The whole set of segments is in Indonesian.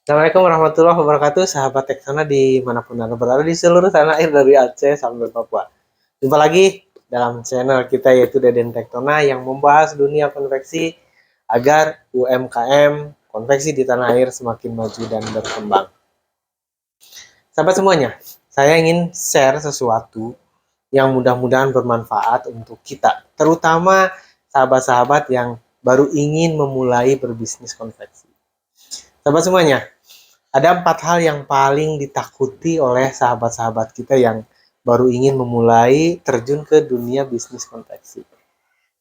Assalamualaikum warahmatullahi wabarakatuh, sahabat Teksana dimanapun Anda berada di seluruh tanah air dari Aceh sampai Papua. Jumpa lagi dalam channel kita yaitu Deden Tektona yang membahas dunia konveksi agar UMKM konveksi di tanah air semakin maju dan berkembang. Sahabat semuanya, saya ingin share sesuatu yang mudah-mudahan bermanfaat untuk kita, terutama sahabat-sahabat yang baru ingin memulai berbisnis konveksi. Sahabat semuanya, ada 4 hal yang paling ditakuti oleh sahabat-sahabat kita yang baru ingin memulai terjun ke dunia bisnis konveksi.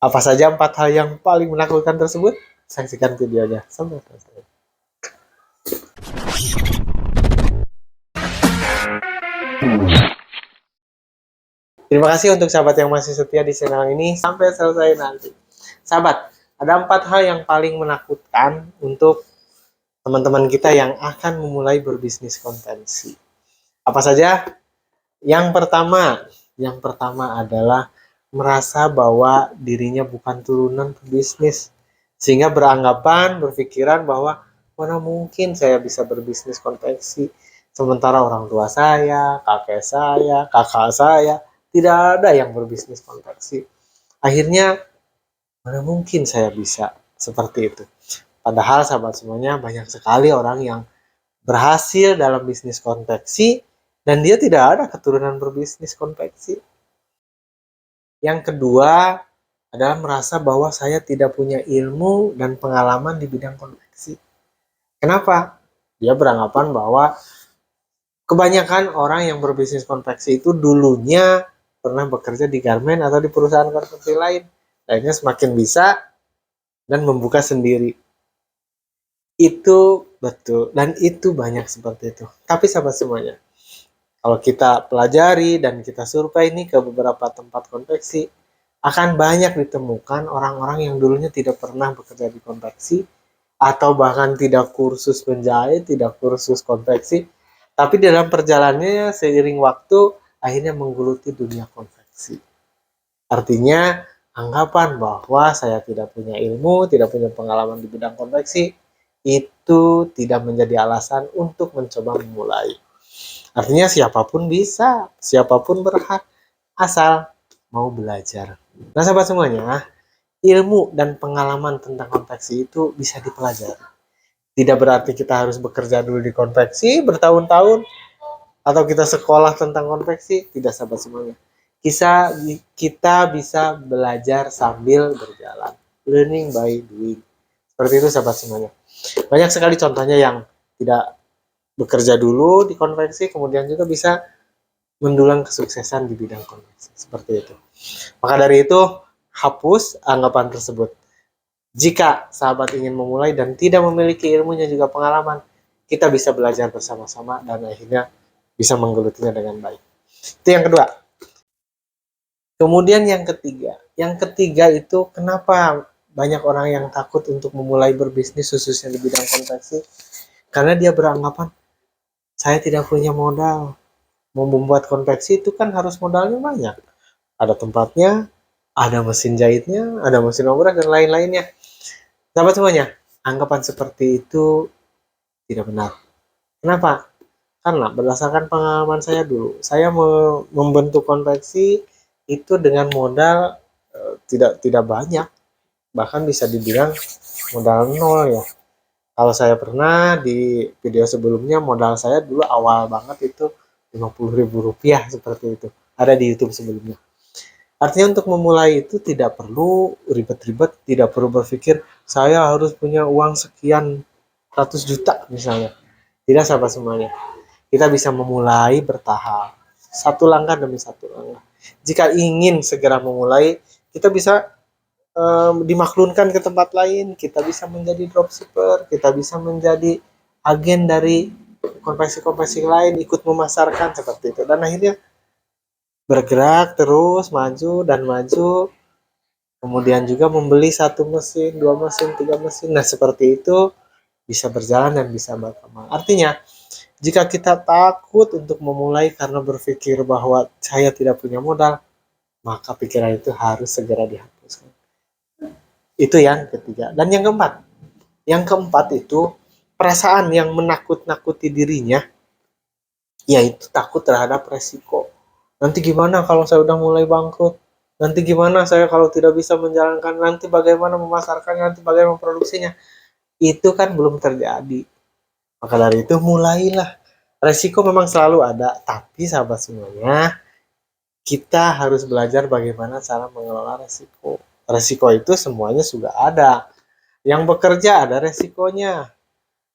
Apa saja 4 hal yang paling menakutkan tersebut? Saksikan videonya sampai selesai. Terima kasih untuk sahabat yang masih setia di channel ini sampai selesai nanti. Sahabat, ada 4 hal yang paling menakutkan untuk teman-teman kita yang akan memulai berbisnis konveksi. Apa saja? Yang pertama adalah merasa bahwa dirinya bukan turunan pebisnis, sehingga berpikiran bahwa mana mungkin saya bisa berbisnis konveksi, sementara orang tua saya, kakak saya, tidak ada yang berbisnis konveksi. Akhirnya, mana mungkin saya bisa seperti itu. Padahal sahabat semuanya, banyak sekali orang yang berhasil dalam bisnis konveksi dan dia tidak ada keturunan berbisnis konveksi. Yang kedua adalah merasa bahwa saya tidak punya ilmu dan pengalaman di bidang konveksi. Kenapa? Dia beranggapan bahwa kebanyakan orang yang berbisnis konveksi itu dulunya pernah bekerja di garmen atau di perusahaan konveksi lain. Akhirnya semakin bisa dan membuka sendiri. Itu betul, dan itu banyak seperti itu. Tapi sahabat semuanya, kalau kita pelajari dan kita survei ini ke beberapa tempat konveksi, akan banyak ditemukan orang-orang yang dulunya tidak pernah bekerja di konveksi, atau bahkan tidak kursus menjahit, tidak kursus konveksi, tapi dalam perjalanannya seiring waktu, akhirnya menggeluti dunia konveksi. Artinya, anggapan bahwa saya tidak punya ilmu, tidak punya pengalaman di bidang konveksi, itu tidak menjadi alasan untuk mencoba memulai. Artinya siapapun bisa, siapapun berhak, asal mau belajar. Nah sahabat semuanya, ilmu dan pengalaman tentang konveksi itu bisa dipelajari. Tidak berarti kita harus bekerja dulu di konveksi bertahun-tahun, atau kita sekolah tentang konveksi, tidak sahabat semuanya. Kita bisa belajar sambil berjalan. Learning by doing. Seperti itu sahabat semuanya. Banyak sekali contohnya yang tidak bekerja dulu di konveksi, kemudian juga bisa mendulang kesuksesan di bidang konveksi. Seperti itu. Maka dari itu, hapus anggapan tersebut. Jika sahabat ingin memulai dan tidak memiliki ilmunya juga pengalaman, kita bisa belajar bersama-sama dan akhirnya bisa menggelutinya dengan baik. Itu yang kedua. Kemudian yang ketiga itu kenapa banyak orang yang takut untuk memulai berbisnis khususnya di bidang konveksi? Karena dia beranggapan saya tidak punya modal. Mau membuat konveksi itu kan harus modalnya banyak. Ada tempatnya, ada mesin jahitnya, ada mesin obrak dan lain-lainnya. Sahabat semuanya, anggapan seperti itu tidak benar. Kenapa? Karena berdasarkan pengalaman saya dulu, saya membentuk konveksi itu dengan modal tidak banyak, bahkan bisa dibilang modal nol ya. Kalau saya pernah di video sebelumnya, modal saya dulu awal banget itu Rp50.000 seperti itu. Ada di YouTube sebelumnya. Artinya untuk memulai itu tidak perlu ribet-ribet, tidak perlu berpikir saya harus punya uang sekian ratus juta misalnya. Tidak sahabat semuanya. Kita bisa memulai bertahap. Satu langkah demi satu langkah. Jika ingin segera memulai, kita bisa dimaklunkan ke tempat lain, kita bisa menjadi dropshipper, kita bisa menjadi agen dari konveksi-konveksi lain, ikut memasarkan seperti itu, dan akhirnya bergerak terus maju, kemudian juga membeli 1 mesin, 2 mesin, 3 mesin. Nah seperti itu bisa berjalan dan bisa berkembang. Artinya jika kita takut untuk memulai karena berpikir bahwa saya tidak punya modal, maka pikiran itu harus segera dihapuskan. Itu yang ketiga. Dan yang keempat itu perasaan yang menakut-nakuti dirinya, yaitu takut terhadap resiko. Nanti gimana kalau saya udah mulai bangkrut? Nanti gimana saya kalau tidak bisa menjalankan? Nanti bagaimana memasarkannya? Nanti bagaimana memproduksinya? Itu kan belum terjadi. Maka dari itu mulailah. Resiko memang selalu ada, tapi sahabat semuanya, kita harus belajar bagaimana cara mengelola resiko. Resiko itu semuanya sudah ada. Yang bekerja ada resikonya.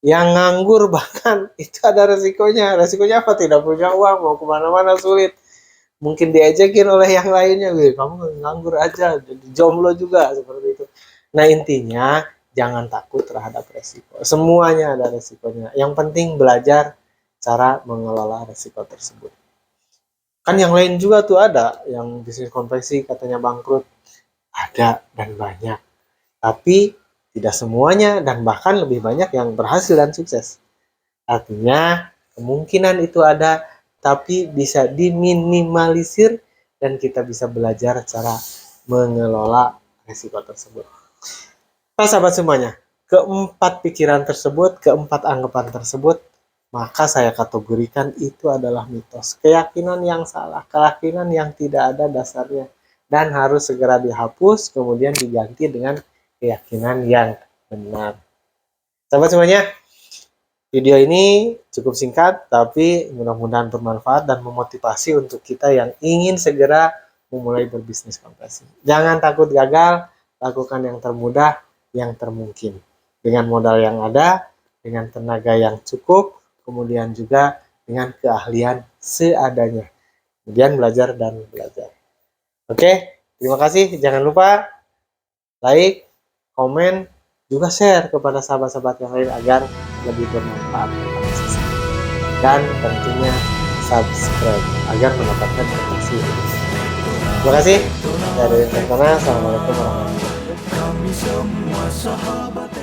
Yang nganggur bahkan itu ada resikonya. Resikonya apa? Tidak punya uang, mau kemana-mana sulit. Mungkin diajakin oleh yang lainnya, kamu nganggur aja, jadi jomblo juga, seperti itu. Nah intinya, jangan takut terhadap resiko. Semuanya ada resikonya. Yang penting belajar cara mengelola resiko tersebut. Kan yang lain juga tuh ada, yang bisnis konveksi katanya bangkrut. Ada dan banyak. Tapi tidak semuanya dan bahkan lebih banyak yang berhasil dan sukses. Artinya kemungkinan itu ada, tapi bisa diminimalisir dan kita bisa belajar cara mengelola risiko tersebut. Nah, sahabat semuanya, keempat pikiran tersebut, keempat anggapan tersebut, maka saya kategorikan itu adalah mitos. Keyakinan yang salah, keyakinan yang tidak ada dasarnya, dan harus segera dihapus, kemudian diganti dengan keyakinan yang benar. Sahabat semuanya, video ini cukup singkat, tapi mudah-mudahan bermanfaat dan memotivasi untuk kita yang ingin segera memulai berbisnis konveksi. Jangan takut gagal, lakukan yang termudah, yang termungkin. Dengan modal yang ada, dengan tenaga yang cukup, kemudian juga dengan keahlian seadanya. Kemudian belajar dan belajar. Oke, terima kasih. Jangan lupa like, komen, juga share kepada sahabat-sahabat yang lain agar lebih bermanfaat kepada sesama. Dan tentunya subscribe agar mendapatkan informasi. Terima kasih. Saya dari Assalamualaikum warahmatullahi wabarakatuh.